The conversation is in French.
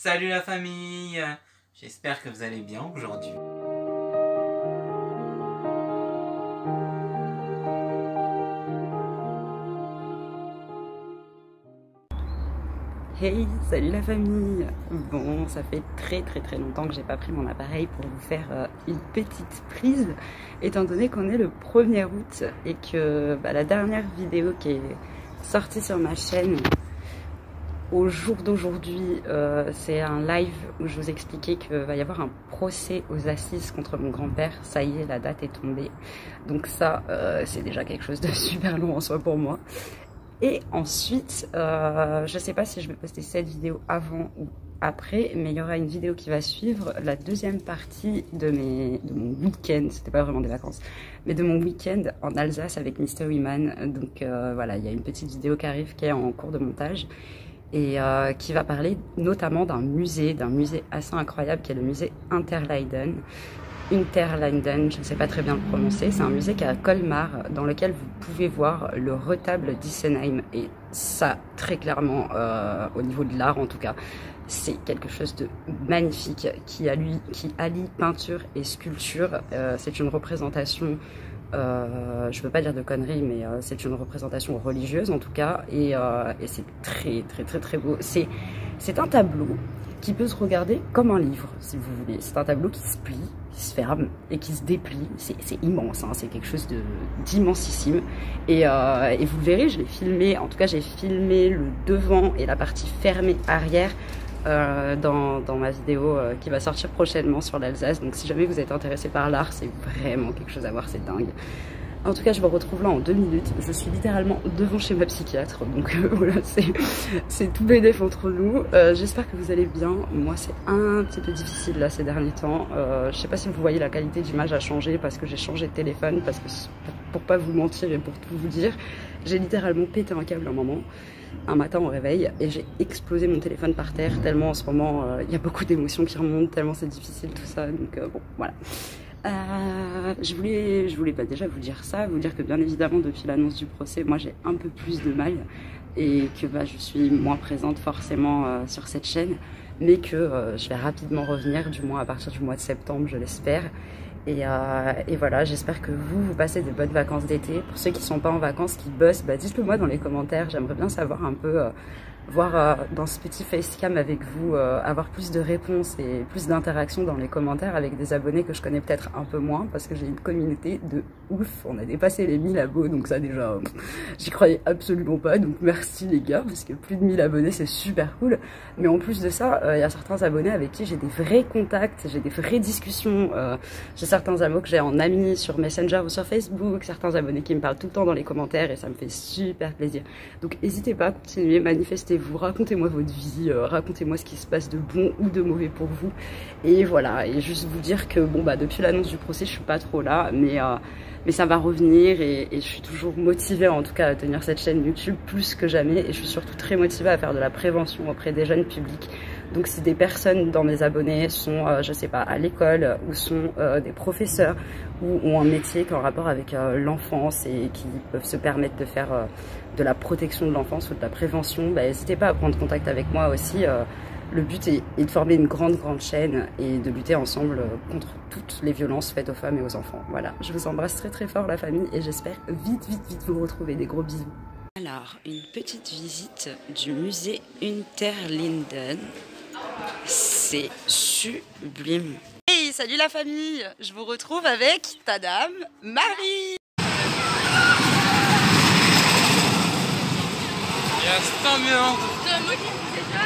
Salut la famille, j'espère que vous allez bien aujourd'hui. Hey, salut la famille. Bon, ça fait très longtemps que j'ai pas pris mon appareil pour vous faire une petite prise, étant donné qu'on est le 1er août et que la dernière vidéo qui est sortie sur ma chaîne au jour d'aujourd'hui, c'est un live où je vous expliquais qu'il va y avoir un procès aux assises contre mon grand-père. Ça y est, la date est tombée. Donc ça, c'est déjà quelque chose de super long en soi pour moi. Et ensuite, je sais pas si je vais poster cette vidéo avant ou après, mais il y aura une vidéo qui va suivre, la deuxième partie de mon week-end, c'était pas vraiment des vacances, mais de mon week-end en Alsace avec Mystery Man. Donc voilà, il y a une petite vidéo qui arrive qui est en cours de montage et qui va parler notamment d'un musée assez incroyable qui est le musée Interleiden, je ne sais pas très bien le prononcer. C'est un musée qui est à Colmar, dans lequel vous pouvez voir le retable d'Issenheim. Et ça, très clairement, au niveau de l'art en tout cas, c'est quelque chose de magnifique qui allie peinture et sculpture. C'est une représentation, je veux pas dire de conneries, mais c'est une représentation religieuse en tout cas. Et c'est très beau. C'est un tableau qui peut se regarder comme un livre, si vous voulez. C'est un tableau qui se plie, qui se ferme et qui se déplie. C'est immense, hein. C'est quelque chose d'immensissime. Et vous le verrez, je l'ai filmé, en tout cas j'ai filmé le devant et la partie fermée arrière dans ma vidéo qui va sortir prochainement sur l'Alsace. Donc si jamais vous êtes intéressé par l'art, c'est vraiment quelque chose à voir, c'est dingue. En tout cas, je vous retrouve là en 2 minutes. Je suis littéralement devant chez ma psychiatre. Donc voilà, c'est tout bénef entre nous. J'espère que vous allez bien. Moi, c'est un petit peu difficile là ces derniers temps. Je sais pas si vous voyez, la qualité d'image a changé parce que j'ai changé de téléphone. Parce que pour pas vous mentir et pour tout vous dire, j'ai littéralement pété un câble un matin au réveil et j'ai explosé mon téléphone par terre. Tellement en ce moment, il y a beaucoup d'émotions qui remontent. Tellement c'est difficile tout ça. Donc bon, voilà. Je voulais pas déjà vous dire ça, vous dire que bien évidemment depuis l'annonce du procès, moi j'ai un peu plus de mal et que je suis moins présente forcément sur cette chaîne, mais que je vais rapidement revenir, du moins à partir du mois de septembre, je l'espère. Et voilà, j'espère que vous passez de bonnes vacances d'été. Pour ceux qui sont pas en vacances, qui bossent, dites-le moi dans les commentaires, j'aimerais bien savoir un peu, voir dans ce petit facecam avec vous, avoir plus de réponses et plus d'interactions dans les commentaires avec des abonnés que je connais peut-être un peu moins, parce que j'ai une communauté de ouf, on a dépassé les 1000 abos, donc ça déjà, j'y croyais absolument pas, donc merci les gars, parce que plus de 1000 abonnés c'est super cool, mais en plus de ça, il y a certains abonnés avec qui j'ai des vrais contacts, j'ai des vraies discussions, j'ai certains amis que j'ai en ami sur Messenger ou sur Facebook, certains abonnés qui me parlent tout le temps dans les commentaires et ça me fait super plaisir. Donc n'hésitez pas à continuer, manifestez-vous, racontez-moi votre vie, racontez-moi ce qui se passe de bon ou de mauvais pour vous. Et voilà, et juste vous dire que bon depuis l'annonce du procès, je suis pas trop là, mais ça va revenir et je suis toujours motivée en tout cas à tenir cette chaîne YouTube plus que jamais et je suis surtout très motivée à faire de la prévention auprès des jeunes publics. Donc si des personnes dans mes abonnés sont, je sais pas, à l'école ou sont des professeurs ou ont un métier qui est en rapport avec l'enfance et qui peuvent se permettre de faire de la protection de l'enfance ou de la prévention, n'hésitez pas à prendre contact avec moi aussi. Le but est de former une grande chaîne et de lutter ensemble contre toutes les violences faites aux femmes et aux enfants. Voilà, je vous embrasse très fort la famille et j'espère vite vous retrouver. Des gros bisous. Alors, une petite visite du musée Interlinden. C'est sublime. Hey, salut la famille! Je vous retrouve avec ta dame, Marie! Yes, tant mieux.